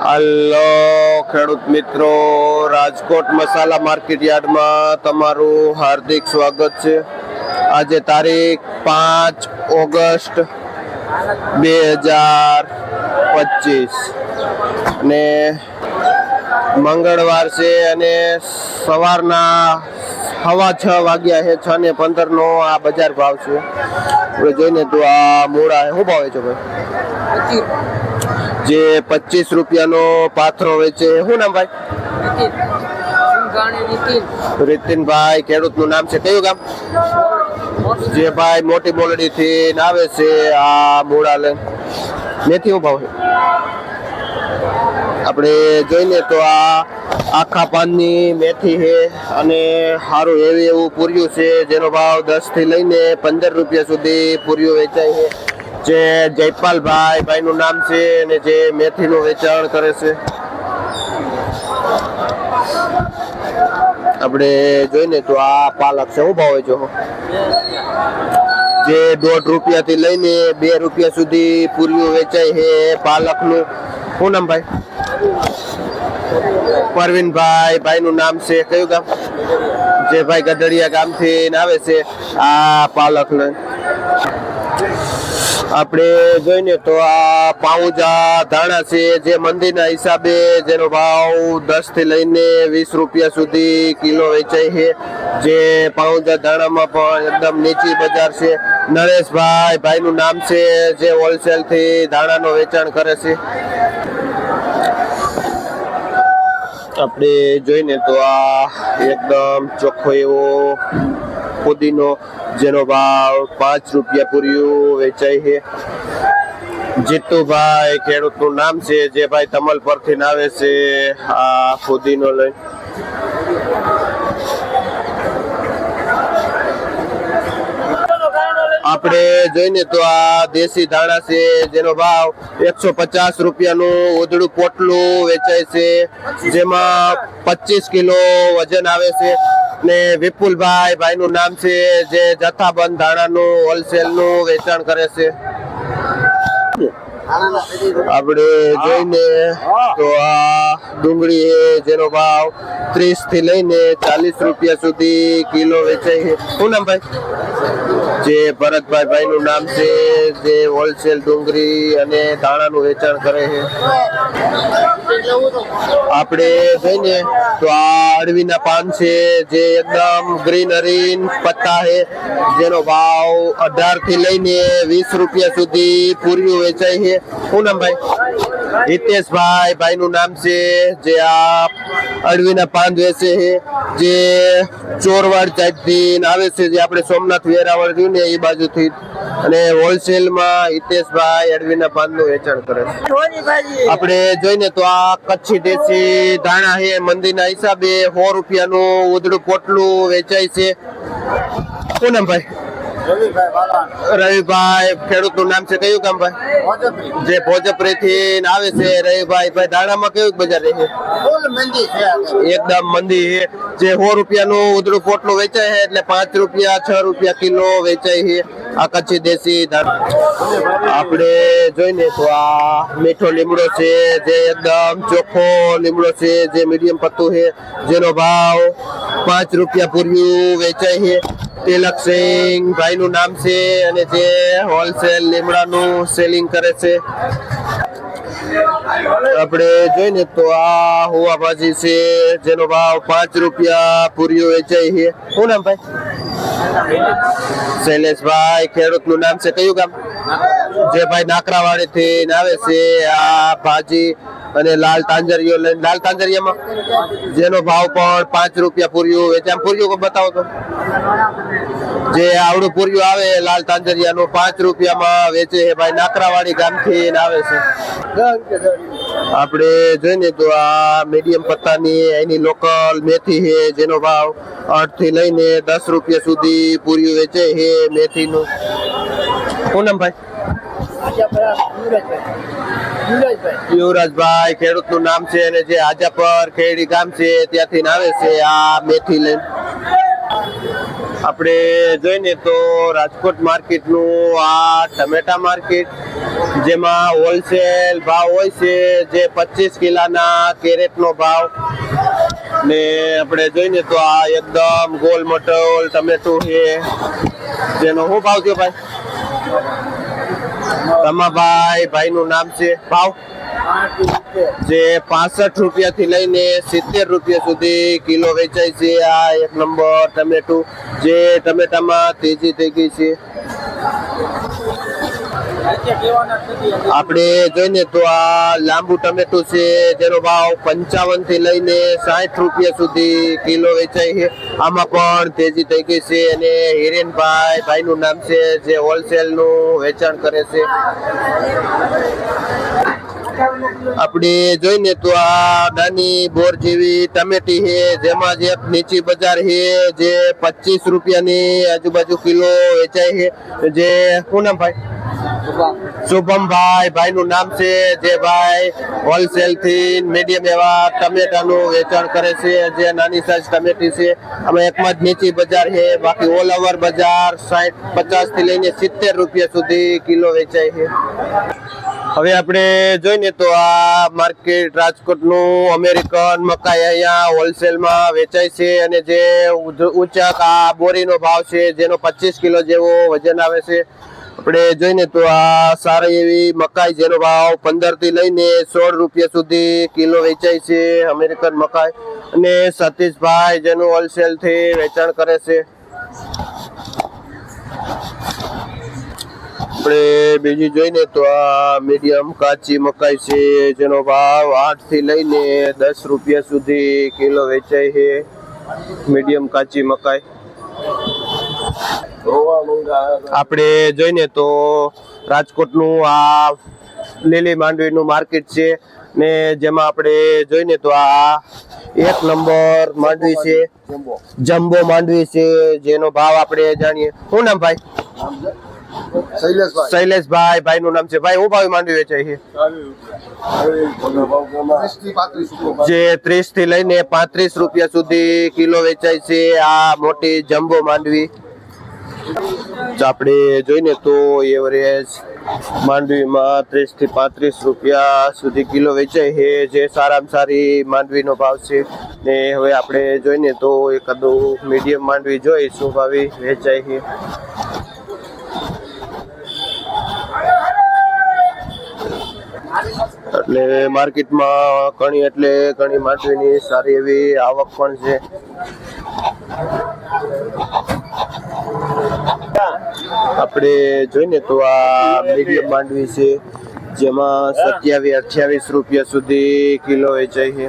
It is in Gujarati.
હલો ખેડૂત મિત્રો, રાજકોટ મસાલા માર્કેટ યાર્ડમાં તમારું હાર્દિક સ્વાગત છે. આજે તારીખ 5 ઓગસ્ટ 2025 ને મંગળવાર છે અને સવારના 6:15 વાગ્યા છે. 6:15 નો આ બજાર ભાવ છે. આપણે જોઈને તો આ મૂળા શું ભાવે છે ભાઈ? જે 25 રૂપિયાનો પાથરો વેચે. શું નામ ભાઈ? રીતિનભાઈ. ખેડૂતનું નામ છે. કયું ગામ? જે ભાઈ મોટી બોલડી થી આવે છે આ મૂળા લઈને. મેથી શું ભાવ છે? આપણે જોઈને તો આ આખા પાનની મેથી છે અને સારું એવી એવું પૂર્યું છે, જેનો ભાવ 10 થી લઈને 15 રૂપિયા સુધી પૂર્યું વેચાય છે. જે જયપાલભાઈ ભાઈનું નામ છે અને જે મેથીનું વેચાણ કરે છે. આપણે જોઈને તો આ પાલક છે. શું ભાવ છે? જે 1.5 રૂપિયાથી લઈને 2 રૂપિયા સુધી પૂર્યું વેચાય છે પાલકનું. શું નામ ભાઈ? પરવીનભાઈ ભાઈનું નામ છે. કયું ગામ? જે ભાઈ ગઢડિયા ગામથી આવે છે આ પાલક લઈને. આપણે જોઈને તો આ પાઉજા ધાણા છે, જે મંદીના હિસાબે જેનો ભાવ 10 થી લઈને 20 રૂપિયા સુધી કિલો વેચાય છે. જે પાઉજા ધાણામાં પણ એકદમ નીચી બજાર છે. નરેશભાઈ ભાઈનું નામ છે, જે હોલસેલ થી ધાણાનો વેચાણ કરે છે. આપણે જોઈને તો આ એકદમ ચોખ્ખો એવો ફુદીનો, જેનો ભાવ 5 રૂપિયા પૂર્યું વેચાય છે. જીતુભાઈ ખેડૂતનું નામ છે, જે ભાઈ તમલ પરથી આવે છે આ ફુદીનો લઈ. આપણે જોઈને તો આ દેશી ધાણા છે, જેનો ભાવ 150 રૂપિયાનું ઉધડું પોટલું વેચાય છે, જેમાં 25 કિલો વજન આવે છે. ને વિપુલભાઈ ભાઈનું નામ છે, જે જથ્થાબંધ ધાણાનું હોલસેલનું વેચાણ કરે છે. આપણે જોઈને તો આ ડુંગળી છે, જેનો ભાવ 30 થી લઈને 40 રૂપિયા સુધી કિલો વેચાય છે. શું નામ ભાઈ? જે ભરતભાઈ ભાઈનું નામ છે, જે હોલસેલ ડુંગળી અને ધાણાનું વેચાણ કરે છે. આપણે જોઈને તો આ અળવીના પાન છે, જે એકદમ ગ્રીનરી પત્તા છે, જેનો ભાવ 18 થી લઈને 20 રૂપિયા સુધી પૂર્યું વેચાય છે. શું નામ ભાઈ? હિતેશભાઈ ભાઈનું નામ છે, જે આ અળવીના પાન વેચે છે, જે ચોરવાડ સાઈડથી આવે છે, જે આપણે સોમનાથ વેરાવળ રહ્યું ને એ બાજુથી. અને હોલસેલમાં હિતેશભાઈ અળવીના પાનનું વેચાણ કરે છે. આપણે જોઈને તો આ કચ્છી દેશી ધાણા છે, મંદીના હિસાબે 100 રૂપિયાનું ઉધડું પોટલું વેચાય છે. શું નામ ભાઈ? રવિભાઈ ખેડૂતનું નામ છે. કયું કામ ભાઈ? જે ભોજપરી થી આવે છે રવિભાઈ. ભાઈ ધાણામાં કેવું બજાર રહે છે? એકદમ મંદી છે. જે 100 રૂપિયાનું ઉધડું પોટલું વેચાય છે, એટલે 5 રૂપિયા 6 રૂપિયા કિલો વેચાય છે આ કચ્છી દેશી ધાણા. આપણે જોઈને તો આ મીઠો લીમડો છે, જે એકદમ ચોખ્ખો લીમડો છે, જે મીડિયમ પત્તું છે, જેનો ભાવ 5 રૂપિયા પૂર્યું વેચાય છે. તિલકસિંહ ભાઈનું નામ છે અને જે હોલસેલ લીમડાનું સેલિંગ કરે છે. આપણે જોઈને તો આ હુવા ભાજી છે, જેનો ભાવ 5 રૂપિયા પૂર્યું વેચાય છે. શું નામ ભાઈ? શૈલેષભાઈ ખેડૂતનું નામ છે. કયું ગામ? જે ભાઈ નાકરાવાડી થી આવે છે આ ભાજી અને લાલ તાંજરીઓ લઈને. લાલ તાંજરિયામાં જેનો ભાવ પણ 5 રૂપિયા પૂર્યું વેચાય. પૂર્યું બતાવો તો. જે આવડું પૂર્યું આવે લાલ તાંજરિયાનું 5 રૂપિયામાં વેચે છે ભાઈ. નાકરાવાડી ગામથી આવે છે. આપણે જોઈને તો આ મીડિયમ પત્તાની એની લોકલ મેથી છે, જેનો ભાવ 8 થી લઈને 10 રૂપિયા સુધી પૂર્યું વેચાય છે મેથીનું. શું નામ ભાઈ? યુવરાજભાઈ ખેડૂતનું નામ છે અને જે આજાપર ખેડી ગામ છે ત્યાંથી આવે છે આ મેથી લઈને. આપણે જોઈને તો રાજકોટ માર્કેટનું આ ટમેટા માર્કેટ, જેમાં હોલસેલ ભાવ હોય છે જે 25 કિલોના કેરેટનો ભાવ ને આપણે જોઈને તો આ એકદમ ગોલ મટોલ ટમેટું છે, જેનો શું ભાવ થયો ભાઈ? ભાઈનું નામ છે. ભાવ જે 65 રૂપિયાથી લઈને 70 રૂપિયા સુધી કિલો વેચાય છે. આ એક નંબર ટમેટું, જે ટમેટામાં તેજી થઈ ગઈ છે. આપણે જોઈને તો આ લાંબુ ટમેટું છે, જેનો ભાવ 55 થી લઈને 60 રૂપિયા સુધી કિલો વેચાય છે. આમાં પણ તેજી થઈ ગઈ છે. અને ભાઈનું નામ છે, જે હોલસેલ નું વેચાણ કરે છે. આપણે જોઈને તો આ નાની બોર જેવી ટમેટી છે, જેમાં જે નીચી બજાર છે જે 25 રૂપિયાની આજુબાજુ કિલો વેચાય છે. જે શું નામ ભાઈ? શુભમભાઈ ભાઈનું નામ છે, જે ભાઈ હોલસેલ થી મીડિયમ એવા ટમેટાનું વેચાણ કરે છે. જે નાની સાઈઝ ટમેટી છે, આમાં એકમાં જ નીચી બજાર છે, બાકી ઓલ ઓવર બજાર 50 થી લઈને 70 રૂપિયા સુધી કિલો વેચાય છે. હવે આપણે જોઈને તો આ માર્કેટ રાજકોટનું અમેરિકન મકાઈ અહીંયા હોલસેલમાં વેચાય છે. અને જે ઊંચા આ બોરીનો ભાવ છે, જેનો 25 કિલો જેવો વજન આવે છે. આપણે જોઈને તો આ સારી એવી મકાઈ, જેનો ભાવ 15 થી લઈને 16 રૂપિયા સુધી કિલો વેચાય છે, અમેરિકન મકાઈ. અને સતીશભાઈ જેનું હોલસેલ થી વેચાણ કરે છે. આપણે બીજી જોઈને તો આ મીડિયમ કાચી મકાઈ છે, જેનો ભાવ 8 થી લઈને 10 રૂપિયા સુધી કિલો વેચાય છે. મીડિયમ કાચી મકાઈ. આપણે જોઈને તો રાજકોટનું આ લીલી માંડવીનું માર્કેટ છે, ને જેમાં આપણે જોઈને તો આ એક નંબર માંડવી છે, જમ્બો માંડવી છે, જેનો ભાવ આપણે જાણીએ. શું નામ ભાઈ? શૈલેષભાઈ ભાઈનું નામ છે. ભાઈ, હું ભાવ માંડવી વેચાય છે? જે 30 થી લઈને 35 રૂપિયા સુધી કિલો વેચાય છે, આ મોટી જમ્બો માંડવી. આપણે જોઈને તો એવરેજ માંડવીમાં 30 થી 35 રૂપિયા સુધી કિલો વેચાય છે, જે સારામાં સારી માંડવીનો ભાવ છે. ને હવે આપણે જોઈને તો એકાદું મીડિયમ માંડવી જોઈ શું ભાવે વેચાય છે. એટલે માર્કેટમાં ઘણી માંડવીની સારી એવી આવક પણ છે. આપણે જોઈને તો આ મીડિયમ માંડવી છે, જેમાં 27-28 રૂપિયા સુધી કિલો વેચાય છે.